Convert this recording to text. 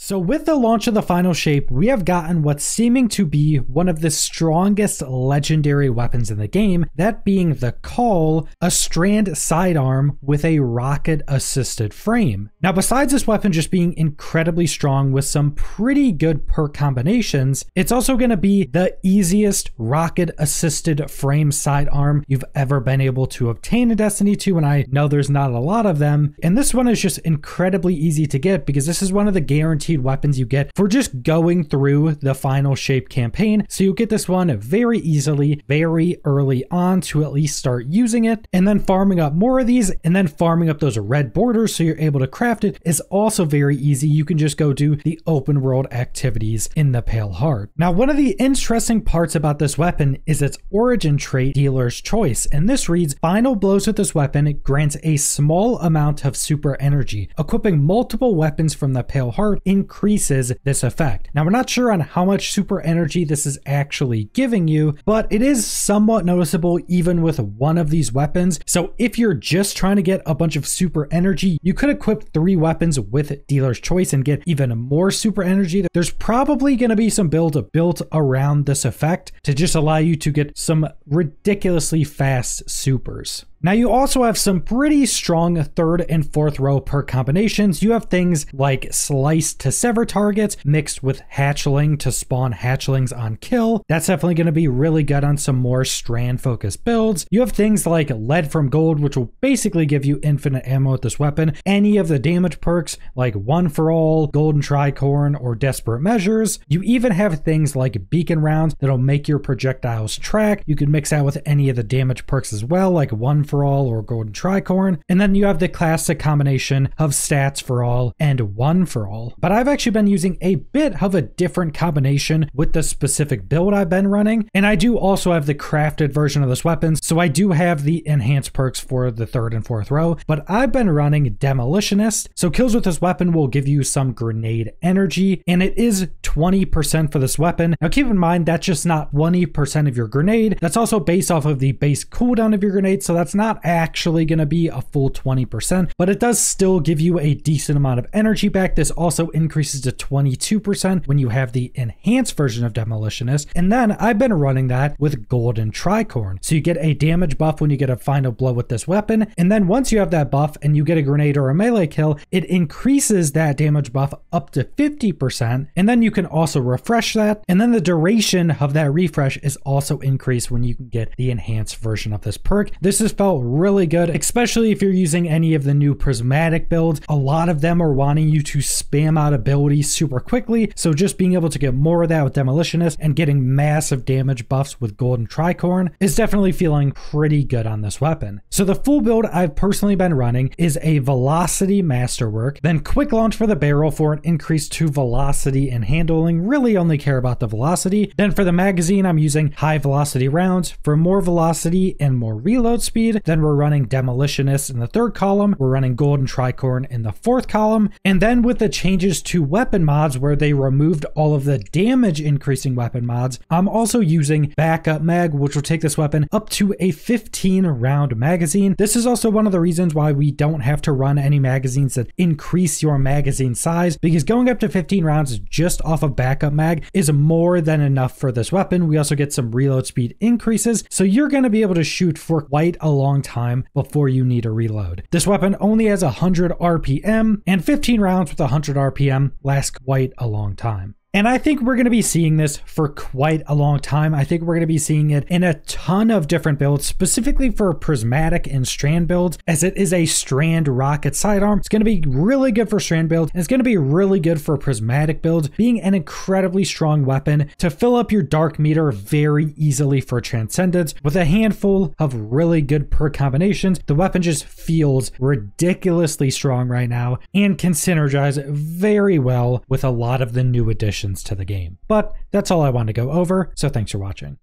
So with the launch of the final shape, we have gotten what's seeming to be one of the strongest legendary weapons in the game, that being the Call, a strand sidearm with a rocket assisted frame. Now besides this weapon just being incredibly strong with some pretty good perk combinations, it's also going to be the easiest rocket assisted frame sidearm you've ever been able to obtain in Destiny 2, and I know there's not a lot of them. And this one is just incredibly easy to get because this is one of the guaranteed weapons you get for just going through the final shape campaign. So you get this one very easily, very early on to at least start using it, and then farming up more of these and then farming up those red borders so you're able to craft it is also very easy. You can just go do the open world activities in the Pale Heart. Now, one of the interesting parts about this weapon is its origin trait, Dealer's Choice, and this reads, final blows with this weapon grants a small amount of super energy. Equipping multiple weapons from the Pale Heart increases this effect. Now, we're not sure on how much super energy this is actually giving you, but it is somewhat noticeable even with one of these weapons. So if you're just trying to get a bunch of super energy, you could equip 3 weapons with Dealer's Choice and get even more super energy. There's probably going to be some build built around this effect to just allow you to get some ridiculously fast supers. Now you also have some pretty strong 3rd and 4th row perk combinations. You have things like Slice to sever targets mixed with Hatchling to spawn hatchlings on kill. That's definitely going to be really good on some more strand focused builds. You have things like Lead from Gold, which will basically give you infinite ammo with this weapon. Any of the damage perks like One for All, Golden Tricorn, or Desperate Measures. You even have things like Beacon Rounds that'll make your projectiles track. You can mix that with any of the damage perks as well, like One for All or Golden Tricorn. And then you have the classic combination of Stats for All and One for All. But I've actually been using a bit of a different combination with the specific build I've been running. And I do also have the crafted version of this weapon. So I do have the enhanced perks for the 3rd and 4th row, but I've been running Demolitionist. So kills with this weapon will give you some grenade energy, and it is 20% for this weapon. Now keep in mind, that's just not 20% of your grenade. That's also based off of the base cooldown of your grenade. So that's not actually going to be a full 20%, but it does still give you a decent amount of energy back. This also increases to 22% when you have the enhanced version of Demolitionist. And then I've been running that with Golden Tricorn. So you get a damage buff when you get a final blow with this weapon. And then once you have that buff and you get a grenade or a melee kill, it increases that damage buff up to 50%. And then you can also refresh that. And then the duration of that refresh is also increased when you can get the enhanced version of this perk. This has felt really good, especially if you're using any of the new prismatic builds. A lot of them are wanting you to spam out abilities super quickly. So just being able to get more of that with Demolitionist and getting massive damage buffs with Golden Tricorn is definitely feeling pretty good on this weapon. So the full build I've personally been running is a Velocity Masterwork, then Quick Launch for the barrel for an increase to velocity and handling. Really only care about the velocity. Then for the magazine, I'm using High Velocity Rounds for more velocity and more reload speed. Then we're running Demolitionist in the 3rd column. We're running Golden Tricorn in the 4th column. And then with the changes to weapon mods where they removed all of the damage increasing weapon mods, I'm also using Backup Mag, which will take this weapon up to a 15 round magazine. This is also one of the reasons why we don't have to run any magazines that increase your magazine size, because going up to 15 rounds just off of Backup Mag is more than enough for this weapon. We also get some reload speed increases, so you're going to be able to shoot for quite a long time before you need a reload. This weapon only has 100 RPM, and 15 rounds with 100 RPM last quite a long time. And I think we're going to be seeing this for quite a long time. I think we're going to be seeing it in a ton of different builds, specifically for prismatic and strand builds, as it is a strand rocket sidearm. It's going to be really good for strand builds, and it's going to be really good for prismatic builds, being an incredibly strong weapon to fill up your dark meter very easily for Transcendence. With a handful of really good perk combinations, the weapon just feels ridiculously strong right now and can synergize very well with a lot of the new additions to the game. But that's all I want to go over, so thanks for watching.